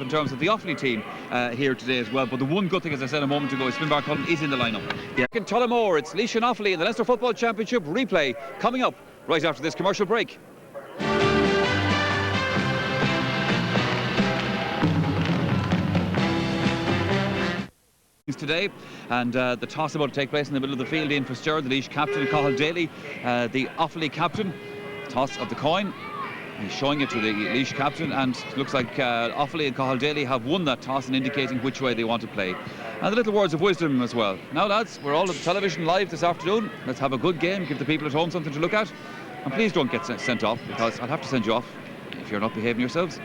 in terms of the Offaly team here today as well. But the one good thing, as I said a moment ago, is Finbar Cullen is in the lineup. Yeah. In Tullamore, it's Laois and Offaly in the Leinster Football Championship replay coming up right after this commercial break. Today, and the toss about to take place in the middle of the field. Ian Fitzgerald, the Laois captain, and Cathal Daly, the Offaly captain. Toss of the coin. He's showing it to the Laois captain, and it looks like Offaly and Cathal Daly have won that toss and indicating which way they want to play. And the little words of wisdom as well. Now, lads, we're all on television live this afternoon. Let's have a good game, give the people at home something to look at. And please don't get sent off, because I'll have to send you off if you're not behaving yourselves.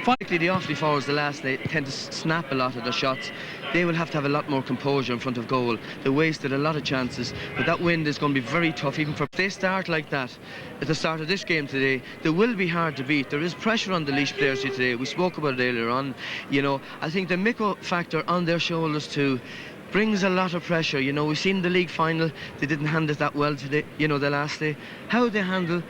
Finally, the Offaly forwards, they tend to snap a lot of their shots. They will have to have a lot more composure in front of goal. They wasted a lot of chances, but that wind is going to be very tough. Even if they start like that at the start of this game today, they will be hard to beat. There is pressure on the Laois players here today. We spoke about it earlier on. You know, I think the Micco factor on their shoulders too brings a lot of pressure. You know, we've seen the league final, they didn't handle it that well today, you know, the last day. How they handle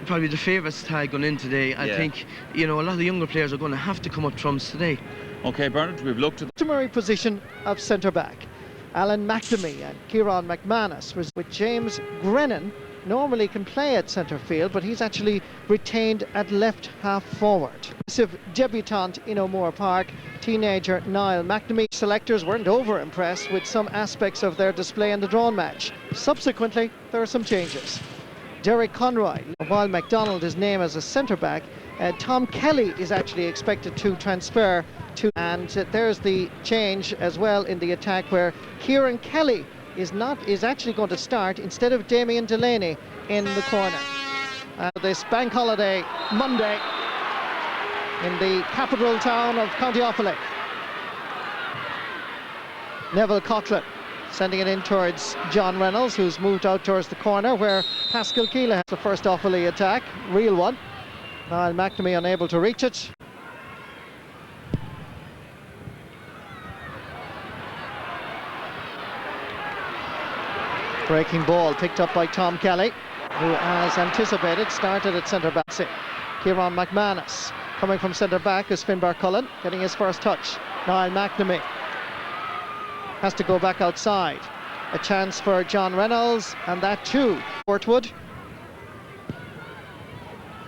probably the favourites tag going in today, I think, you know, a lot of the younger players are going to have to come up trumps today. OK, Bernard, we've looked at the customary position of centre-back. Alan McNamee and Kieran McManus, with James Grennan, normally can play at centre field, but he's actually retained at left half forward. Debutant in O'Moore Park, teenager Niall McNamee. Selectors weren't over impressed with some aspects of their display in the drawn match. Subsequently, there are some changes. Derek Conroy, while MacDonald is named as a centre-back, Tom Kelly is actually expected to transfer to, and there's the change as well in the attack, where Kieran Kelly is actually going to start instead of Damien Delaney in the corner. This bank holiday Monday in the capital town of County Offaly. Neville Coughlin sending it in towards John Reynolds, who's moved out towards the corner, where Pascal Keelan has the first Offaly attack, real one. Niall McNamee unable to reach it. Breaking ball picked up by Tom Kelly, who, as anticipated, started at centre-back. Kieran McManus coming from centre-back is Finbar Cullen, getting his first touch. Niall McNamee has to go back outside. A chance for John Reynolds, and that too. Portwood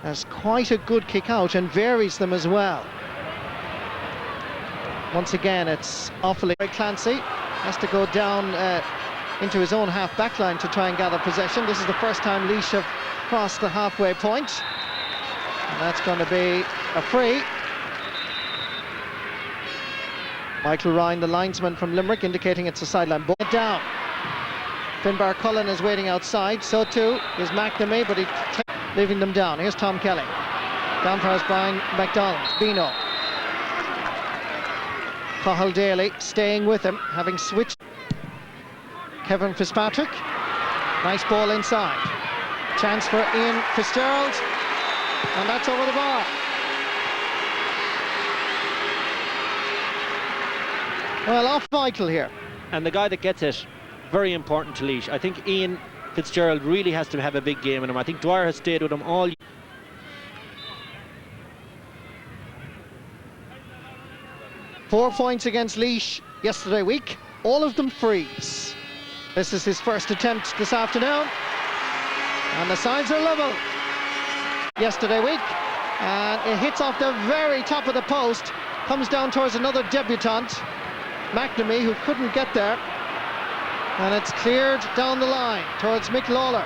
has quite a good kick out and varies them as well. Once again, it's Offaly. Clancy has to go down into his own half-back line to try and gather possession. This is the first time Laois have crossed the halfway point. And that's going to be a free. Michael Ryan, the linesman from Limerick, indicating it's a sideline ball. Down. Finbar Cullen is waiting outside, so too is McNamee, but he's leaving them down. Here's Tom Kelly. Down for Brian McDonald. Bino. Cathal Daly staying with him, having switched. Kevin Fitzpatrick. Nice ball inside. Chance for Ian Fitzgerald. And that's over the bar. Well, off Michael here. And the guy that gets it, very important to Laois. I think Ian Fitzgerald really has to have a big game in him. I think Dwyer has stayed with him all. 4 points against Laois yesterday week, all of them frees. This is his first attempt this afternoon, and the sides are level. Yesterday week, and it hits off the very top of the post, comes down towards another debutant, McNamee, who couldn't get there, and it's cleared down the line towards Mick Lawler.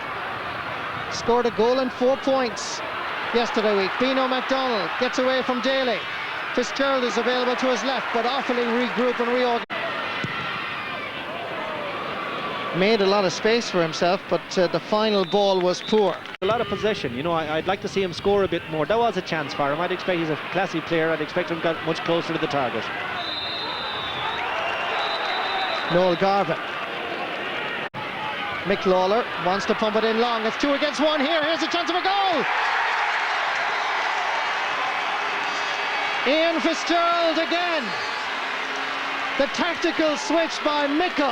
Scored a goal and 4 points yesterday week. Bino MacDonald gets away from Daly. Fitzgerald is available to his left, but Offaly regroup and reorganize. Made a lot of space for himself, but the final ball was poor. A lot of possession, you know. I'd like to see him score a bit more. That was a chance for him. I'd expect he's a classy player. I'd expect him to get much closer to the target. Noel Garvin. Mick Lawler wants to pump it in long. It's 2 against 1 here. Here's a chance of a goal. Ian Fitzgerald again. The tactical switch by Micco.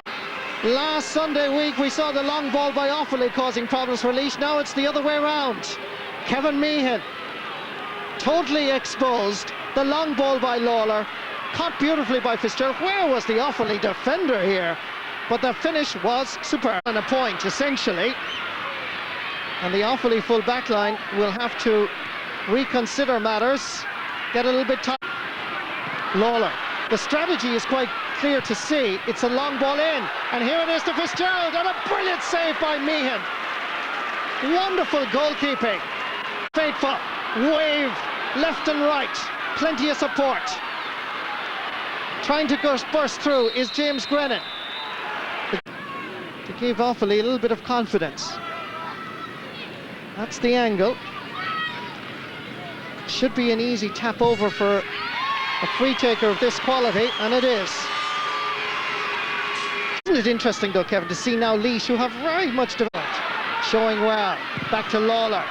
Last Sunday week we saw the long ball by Offaly causing problems for Laois. Now it's the other way around. Kevin Meehan totally exposed The long ball by Lawler, caught beautifully by Fitzgerald. Where was the Offaly defender here? But the finish was superb. And a point, essentially. And the Offaly full back line will have to reconsider matters, get a little bit tight. Lawler, the strategy is quite clear to see. It's a long ball in, and here it is to Fitzgerald, and a brilliant save by Meehan. Wonderful goalkeeping. Faithful, wave, left and right, plenty of support. Trying to burst through is James Grennan, to give Offaly a little bit of confidence. That's the angle. Should be an easy tap over for a free taker of this quality, and it is. Isn't it interesting though, Kevin, to see now Laois, who have very much developed, showing well. Back to Lawler.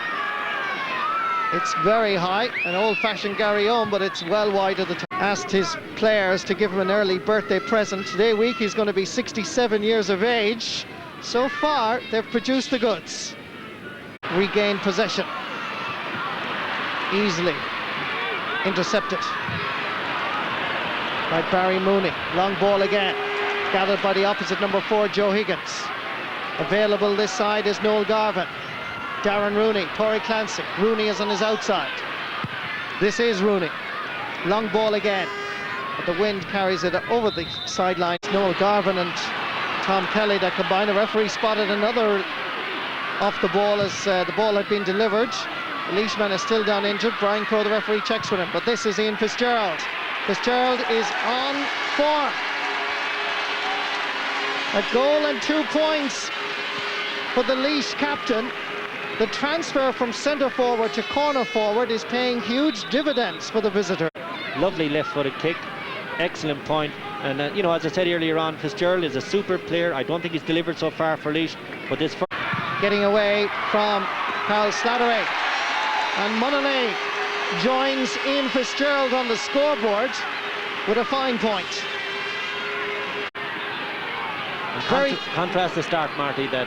It's very high, an old-fashioned Gary Owen, but it's well wide of the top. Asked his players to give him an early birthday present. Today week he's going to be 67 years of age. So far they've produced the goods. Regained possession. Easily intercepted by Barry Mooney. Long ball again, gathered by the opposite number 4, Joe Higgins. Available this side is Noel Garvin. Darren Rooney, Torrey Clancy. Rooney is on his outside. This is Rooney. Long ball again, but the wind carries it over the sideline. Noel Garvin and Tom Kelly that combine. The referee spotted another off the ball as the ball had been delivered. The Leishman is still down injured. Brian Crowe, the referee, checks with him, but this is Ian Fitzgerald. Fitzgerald is on form. A goal and 2 points for the Laois captain. The transfer from centre forward to corner forward is paying huge dividends for the visitor. Lovely left-footed kick, excellent point. And you know, as I said earlier on, Fitzgerald is a super player. I don't think he's delivered so far for Laois, but this getting away from Carl Slattery, and Munnelly joins Ian Fitzgerald on the scoreboard with a fine point. Contrast the start, Marty, that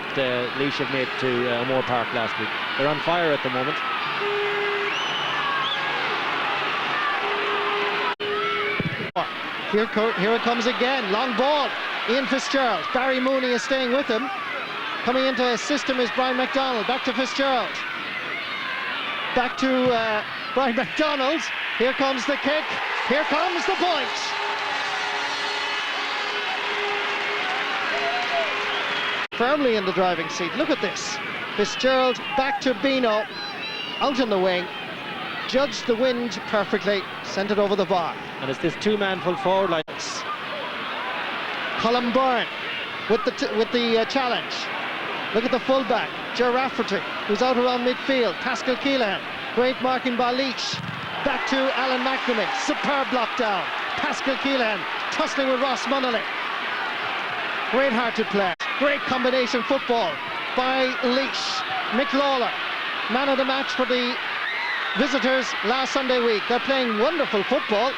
Laois have made to Moore Park last week. They're on fire at the moment. Here it comes again. Long ball. Ian Fitzgerald. Barry Mooney is staying with him. Coming into his system is Brian McDonald. Back to Fitzgerald. Back to Brian McDonald. Here comes the kick. Here comes the point. Firmly in the driving seat. Look at this. Fitzgerald back to Bino. Out in the wing. Judged the wind perfectly. Sent it over the bar. And it's this two-man full forward line. Colin Byrne with the challenge. Look at the fullback, Ger Rafferty, who's out around midfield. Pascal Keelan, great marking by Laois. Back to Alan McNamee, superb block down. Pascal Keelan tussling with Ross Munnelly. Great-hearted play. Great combination football by Laois. Mick Lawler, man of the match for the visitors last Sunday week. They're playing wonderful football,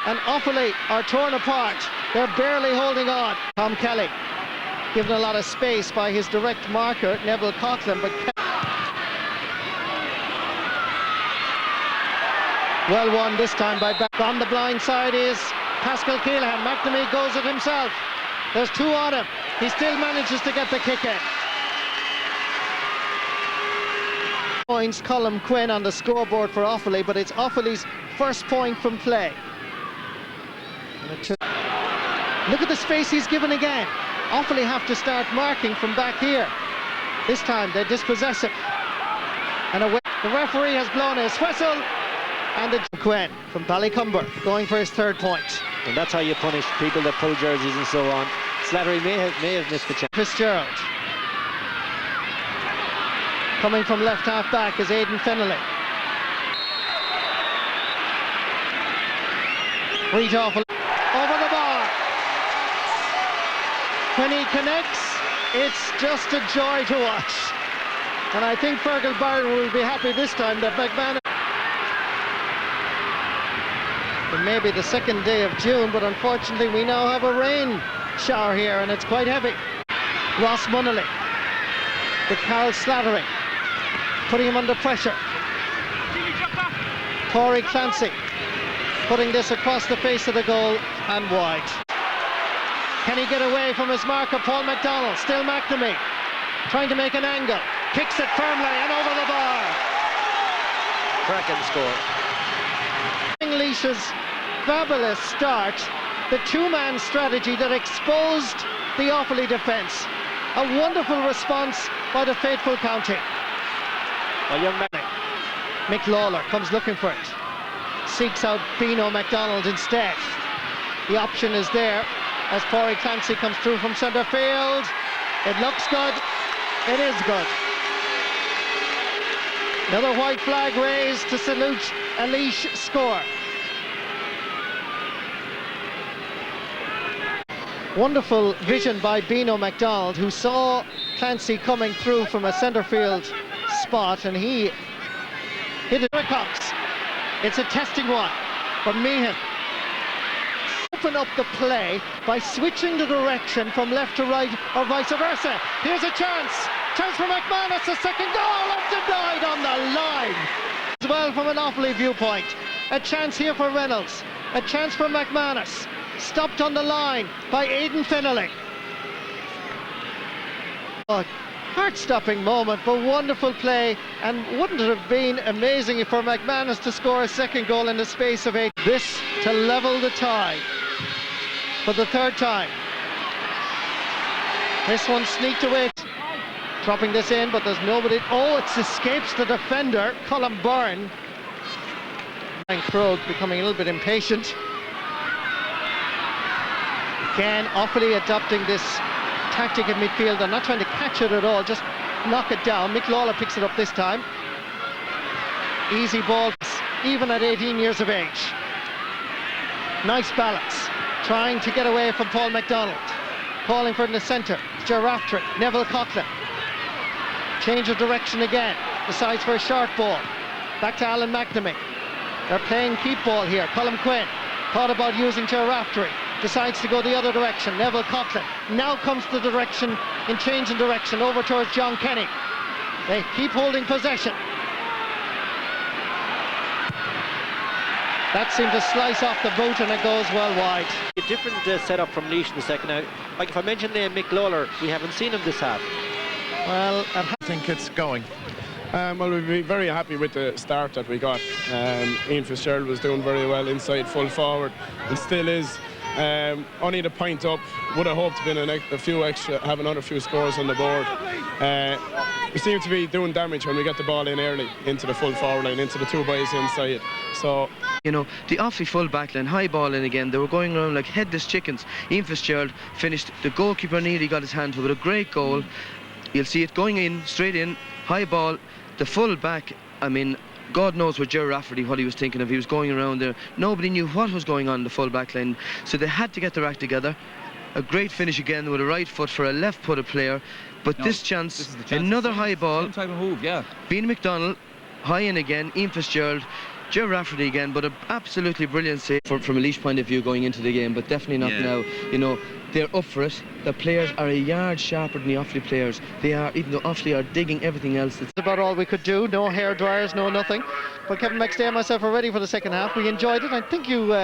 and Offaly are torn apart. They're barely holding on. Tom Kelly given a lot of space by his direct marker, Neville Coughlin, but well won this time by back. On the blind side is Pascal Keelan. McNamee goes it himself. There's two on him. He still manages to get the kick in. Points Colm Quinn on the scoreboard for Offaly, but it's Offaly's first point from play. Look at the space he's given again. Offaly have to start marking from back here. This time they dispossess him. And away. The referee has blown his whistle. And the Quinn from Ballycumber going for his third point. And that's how you punish people that pull jerseys and so on. Slattery may have missed the chance. Fitzgerald. Coming from left half back is Aidan Fennelly. Free to Offaly. Over the bar. When he connects, it's just a joy to watch. And I think Fergal Byrne will be happy this time that McMahon. It may be the second day of June, but unfortunately we now have a rain shower here, and it's quite heavy. Ross Munnelly, the Carl Slattery, putting him under pressure. Torrey Clancy, putting this across the face of the goal and wide. Can he get away from his marker, Paul McDonald? Still McNamee, trying to make an angle. Kicks it firmly and over the bar. Cracking score. Laois' fabulous start, the two-man strategy that exposed the Offaly defence. A wonderful response by the faithful county. Well, young man. Mick Lawler comes looking for it. Seeks out Bino MacDonald instead. The option is there as Pádraig Clancy comes through from centre field. It looks good. It is good. Another white flag raised to salute a Laois score. Wonderful vision by Bino MacDonald, who saw Clancy coming through from a centre field spot, and he hit it. Here it comes. It's a testing one from Meehan. Open up the play by switching the direction from left to right or vice versa. Here's a chance. Chance for McManus, a second goal, and denied on the line. As well from an Offaly viewpoint. A chance here for Reynolds. A chance for McManus. Stopped on the line by Aidan Finlay. Oh, heart-stopping moment, but wonderful play, and wouldn't it have been amazing for McManus to score a second goal in the space of 8. This to level the tie for the third time. This one sneaked away, dropping this in, but there's nobody. Oh, it escapes the defender, Colin Byrne. And Krog becoming a little bit impatient. Again, Offaly adopting this tactic in midfield. They're not trying to catch it at all, just knock it down. Mick Lawler picks it up this time. Easy ball, even at 18 years of age. Nice balance, trying to get away from Paul McDonald. Calling for it in the centre, Giraftrey, Neville Coughlin. Change of direction again, decides for a short ball. Back to Alan McNamee. They're playing keep ball here. Colm Quinn thought about using Giraftrey. Decides to go the other direction. Neville Coughlin now comes to the direction, in change in direction, over towards John Kenny. They keep holding possession. That seemed to slice off the boot, and it goes well wide. A different setup from Laois in the second half. Like if I mentioned Mick Lawler, we haven't seen him this half. Well, I think it's going. Well, we'll be very happy with the start that we got. Ian Fitzgerald was doing very well inside full forward, and still is. Only the point up. Would have hoped to been a few extra, have another few scores on the board. We seem to be doing damage when we get the ball in early into the full forward line, into the two boys inside. So, you know, the Offaly full back line, high ball in again. They were going around like headless chickens. Ian Fitzgerald finished. The goalkeeper nearly got his hand to it with a great goal. You'll see it going in, straight in, high ball. The full back, I mean, God knows what Jerry Rafferty, what he was thinking of. He was going around there. Nobody knew what was going on in the full back line. So they had to get their act together. A great finish again with a right foot for a left-footed player. But this chance, another high ball. Same type of move, yeah. Bean McDonald, high in again. Ian Fitzgerald, Jerry Rafferty again. But an absolutely brilliant save from a Laois point of view going into the game. But definitely not now. You know, they're up for it. The players are a yard sharper than the Offaly players. They are, even though Offaly are digging everything else. That's about all we could do. No hair dryers, no nothing. But Kevin McStay and myself are ready for the second half. We enjoyed it. I think you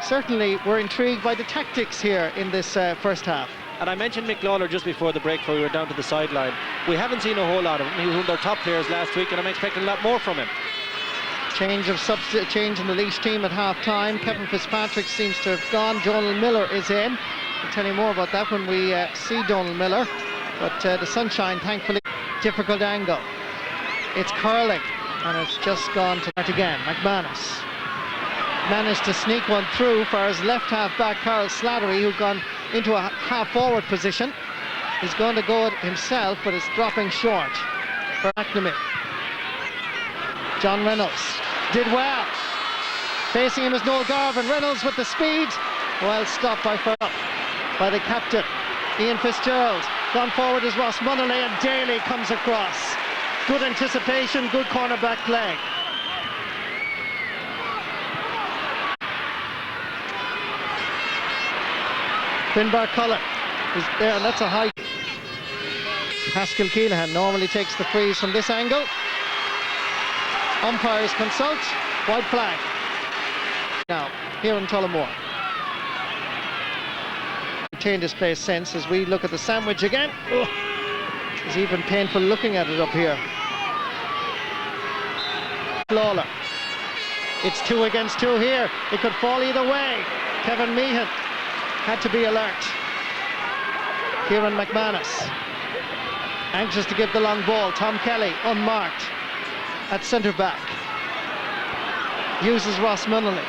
certainly were intrigued by the tactics here in this first half. And I mentioned Mick Lawler just before the break, before we went down to the sideline. We haven't seen a whole lot of him. He was one of their top players last week, and I'm expecting a lot more from him. Change in the Laois team at half-time. Kevin Fitzpatrick seems to have gone. Donald Miller is in. We'll tell you more about that when we see Donald Miller. But the sunshine, thankfully, difficult angle. It's curling, and it's just gone to that again. McManus managed to sneak one through for his left half-back, Carl Slattery, who'd gone into a half-forward position. He's going to go it himself, but it's dropping short for McNamee. John Reynolds did well. Facing him is Noel Garvin. Reynolds with the speed. Well stopped by the captain, Ian Fitzgerald. Gone forward is Ross Munnelly, and Daly comes across. Good anticipation, good cornerback play. Finbar Cullen is there, and that's a high. Pascal Keelan normally takes the freeze from this angle. Umpires consult. White flag. Now, here in Tullamore. Retained his place since as we look at the sandwich again. Oh, it's even painful looking at it up here. Lawler. It's 2 against 2 here. It could fall either way. Kevin Meehan had to be alert. Kieran McManus anxious to give the long ball. Tom Kelly unmarked at centre back. Uses Ross Munnelly,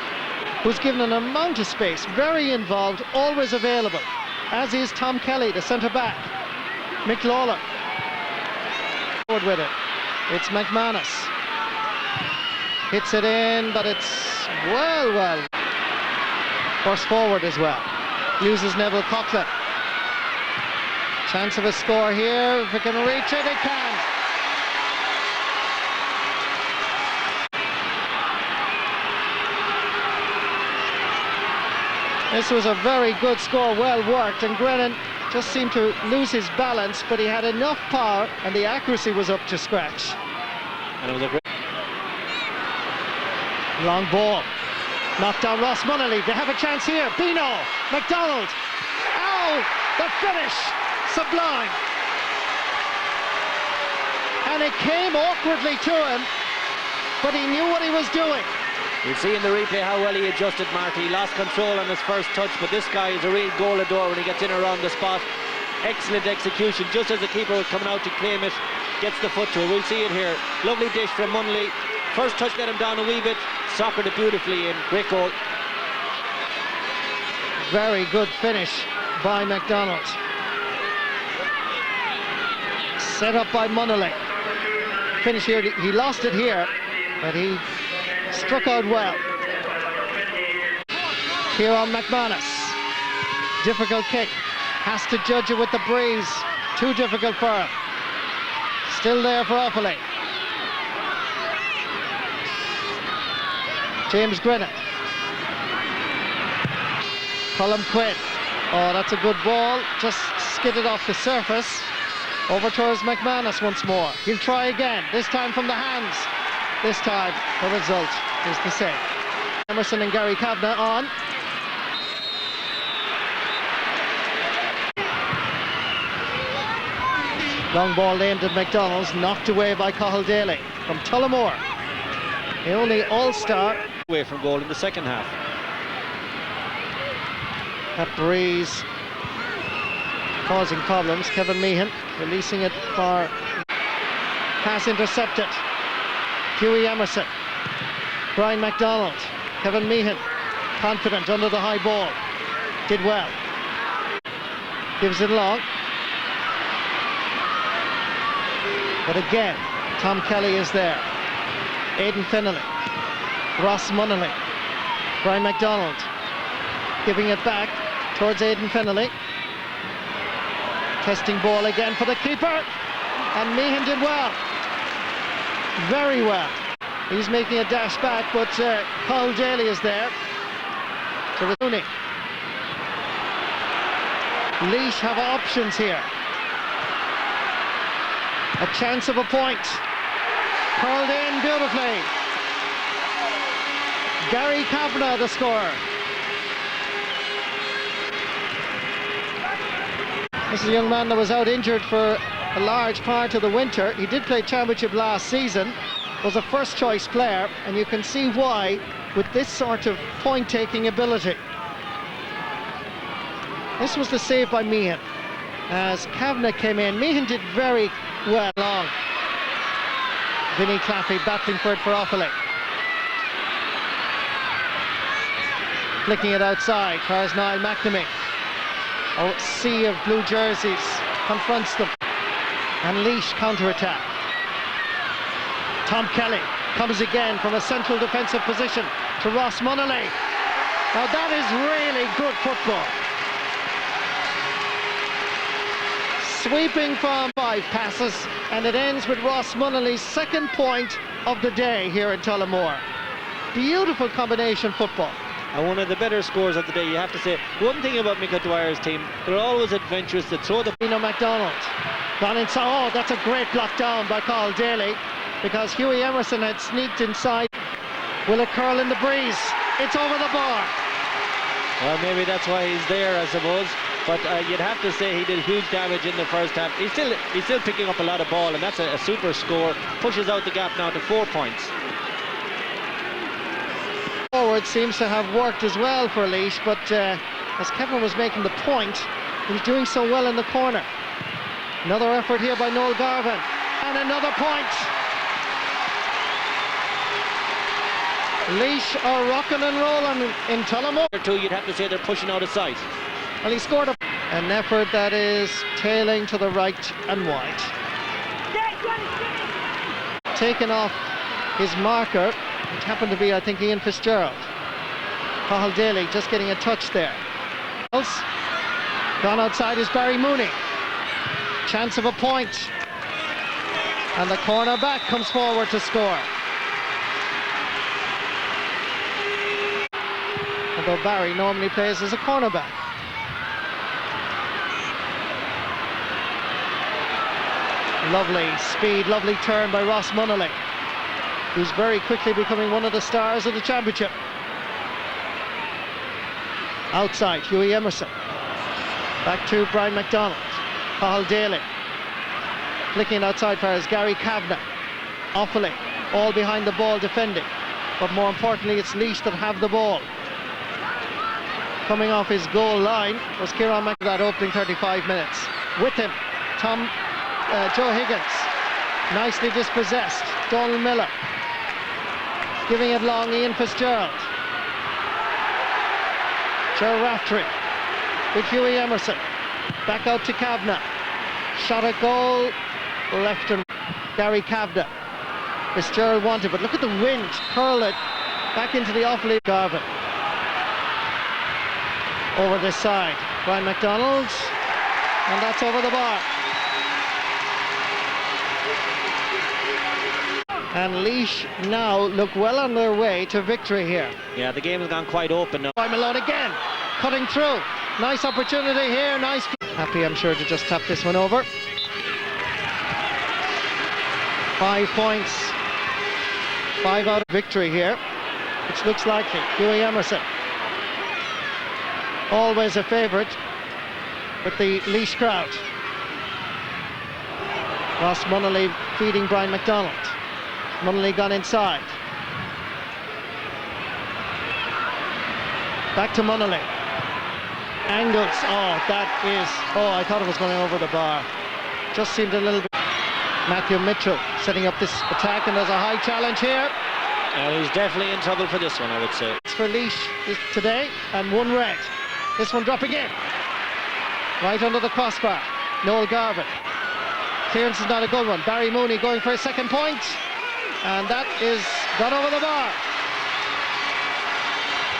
who's given an amount of space, very involved, always available, as is Tom Kelly, the centre back. Mick Lawler forward with it. It's McManus. Hits it in, but it's well. Burst forward as well. Uses Neville Coughlin. Chance of a score here. If it can reach it, it can. This was a very good score, well worked, and Grennan just seemed to lose his balance, but he had enough power and the accuracy was up to scratch. And it was a great long ball. Knocked down Ross Munnelly. They have a chance here. Bino, McDonald. Ow! The finish! Sublime. And it came awkwardly to him, but he knew what he was doing. You'll see in the replay how well he adjusted, Marty. He lost control on his first touch, but this guy is a real goal-adore when he gets in around the spot. Excellent execution, just as the keeper was coming out to claim it, gets the foot to it. We'll see it here. Lovely dish from Munnelly. First touch let him down a wee bit, soccered it beautifully in. Great goal. Very good finish by McDonald. Set up by Munnelly. Finish here, he lost it here, but he struck out well. Kieran McManus. Difficult kick. Has to judge it with the breeze. Too difficult for him. Still there for Offaly. James Grennan. Colm Quinn. Oh, that's a good ball. Just skidded off the surface. Over towards McManus once more. He'll try again. This time from the hands. This time the result is the same. Emerson and Gary Kavanagh on. Long ball aimed at McDonald's, knocked away by Cathal Daly from Tullamore. The only all-star Away from goal in the second half. That breeze causing problems. Kevin Meehan releasing it for pass intercepted. Hughie Emerson. Brian MacDonald. Kevin Meehan confident under the high ball. Did well. Gives it along. But again, Tom Kelly is there. Aidan Finnelly. Ross Munnelly. Brian MacDonald. Giving it back towards Aidan Finnelly. Testing ball again for the keeper. And Meehan did well. Very well. He's making a dash back, but Cathal Daly is there. To Rooney. Laois have options here. A chance of a point. Curled in beautifully. Gary Kavanagh the scorer. This is a young man that was out injured for a large part of the winter. He did play championship last season, was a first choice player, and you can see why with this sort of point-taking ability. This was the save by Meehan. As Kavanagh came in, Meehan did very well long. Vinnie Claffey battling for it for Offaly. Flicking it outside, Cars Niall McNamee. A sea of blue jerseys confronts them. And Laois counter-attack. Tom Kelly comes again from a central defensive position to Ross Munnelly. Now that is really good football. Sweeping from 5 passes, and it ends with Ross Munnelly's second point of the day here in Tullamore. Beautiful combination football. And one of the better scores of the day, you have to say. One thing about Mick Dwyer's team, they're always adventurous. They throw the... MacDonald. Gone inside. Oh, that's a great block down by Cathal Daly, because Hughie Emerson had sneaked inside. Will it curl in the breeze? It's over the bar. Well, maybe that's why he's there, I suppose. But you'd have to say he did huge damage in the first half. He's still picking up a lot of ball, and that's a super score. Pushes out the gap now to 4 points. Forward seems to have worked as well for Laois, but as Kevin was making the point, he was doing so well in the corner. Another effort here by Noel Garvin, and another point. Laois are rocking and rolling in Tullamore. Or two, you'd have to say they're pushing out of sight. Well, he scored an effort that is tailing to the right and wide. Taken off his marker, which happened to be, I think, Ian Fitzgerald. Cathal Daly just getting a touch there. Gone outside is Barry Mooney. Chance of a point. And the corner back comes forward to score. Although Barry normally plays as a cornerback. Lovely speed, lovely turn by Ross Munnelly, who's very quickly becoming one of the stars of the championship. Outside, Hughie Emerson. Back to Brian McDonald. Cathal Daly. Flicking outside for us, Gary Kavanagh. Offaly, all behind the ball defending. But more importantly, it's Laois that have the ball. Coming off his goal line was Kieran Mac that opening 35 minutes. With him, Joe Higgins, nicely dispossessed. Donald Miller, giving it long, Ian Fitzgerald. Joe Raftery with Hughie Emerson. Back out to Kavanagh. Shot at goal, left and Gary Kavanagh. Fitzgerald wanted, but look at the wind, curl it back into the Offaly. Garvin. Over this side, Brian McDonald, and that's over the bar. And Laois now look well on their way to victory here. Yeah, the game has gone quite open now. By Malone again, cutting through. Nice opportunity here, nice. Happy, I'm sure, to just tap this one over. 5 points. 5 out of victory here, which looks likely. Hughie Emerson. Always a favourite with the Laois crowd. Ross Munnelly feeding Brian McDonald. Munnelly gone inside. Back to Munnelly. Angles. Oh, that is. Oh, I thought it was going over the bar. Just seemed a little bit. Matthew Mitchell setting up this attack, and there's a high challenge here. And he's definitely in trouble for this one, I would say. It's for Laois today, and one red. This one dropping in. Right under the crossbar. Noel Garvin. Clearance is not a good one. Barry Mooney going for a second point. And that is got over the bar.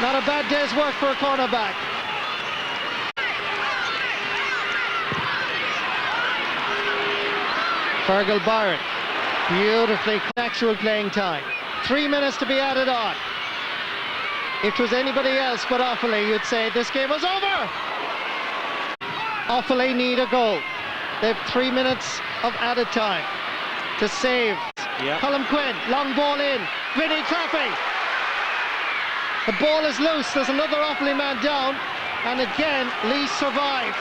Not a bad day's work for a cornerback. Fergal Byron. Beautifully actual playing time. 3 minutes to be added on. If it was anybody else but Offaly, you'd say this game was over. Offaly need a goal. They have 3 minutes of added time to save. Yep. Colm Quinn, long ball in. Vinnie Claffey. The ball is loose. There's another Offaly man down. And again, Laois survive.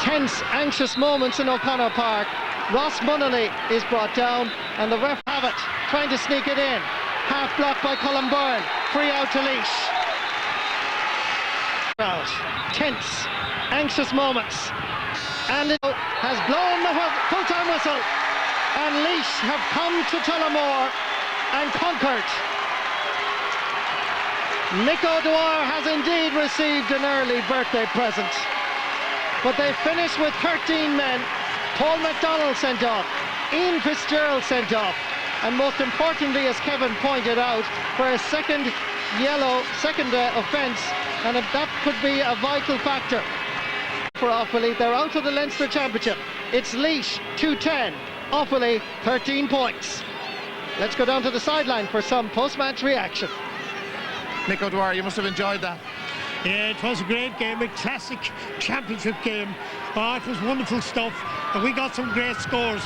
Tense, anxious moments in O'Connor Park. Ross Munnelly is brought down, and the ref have it, trying to sneak it in. Half blocked by Colm Byrne. Free out to Laois. Tense, anxious moments. And it has blown the full-time whistle. And Laois have come to Tullamore and conquered. Nick O'Dwyer has indeed received an early birthday present. But they finish with 13 men. Paul McDonald sent off. Ian Fitzgerald sent off. And most importantly, as Kevin pointed out, for a second offence, and that could be a vital factor for Offaly. They're out of the Leinster Championship. It's Laois 2-10, Offaly 13 points. Let's go down to the sideline for some post-match reaction. Nick O'Dwyer, you must have enjoyed that. Yeah, it was a great game, a classic championship game. Oh, it was wonderful stuff, and we got some great scores.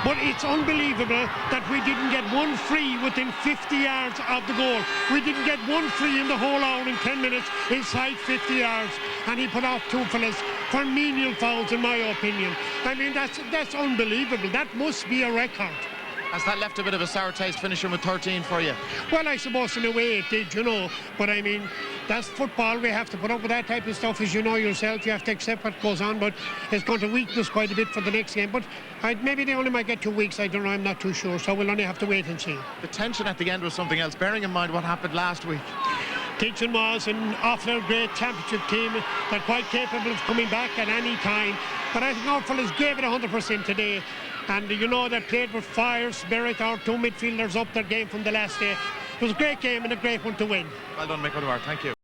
But it's unbelievable that we didn't get one free within 50 yards of the goal. We didn't get one free in the whole hour and 10 minutes inside 50 yards. And he put off two fellas for menial fouls, in my opinion. I mean, that's unbelievable. That must be a record. Has that left a bit of a sour taste finishing with 13 for you? Well, I suppose in a way it did, you know. But I mean, that's football. We have to put up with that type of stuff, as you know yourself. You have to accept what goes on. But it's going to weaken us quite a bit for the next game. But maybe they only might get 2 weeks. I don't know. I'm not too sure. So we'll only have to wait and see. The tension at the end was something else, bearing in mind what happened last week. Tension was an Offaly great championship team. They're quite capable of coming back at any time. But I think our fellas gave it 100% today. And you know, they played with fire, spirit. Our two midfielders up their game from the last day. It was a great game and a great one to win. Well done, Mick O'Dwyer. Thank you.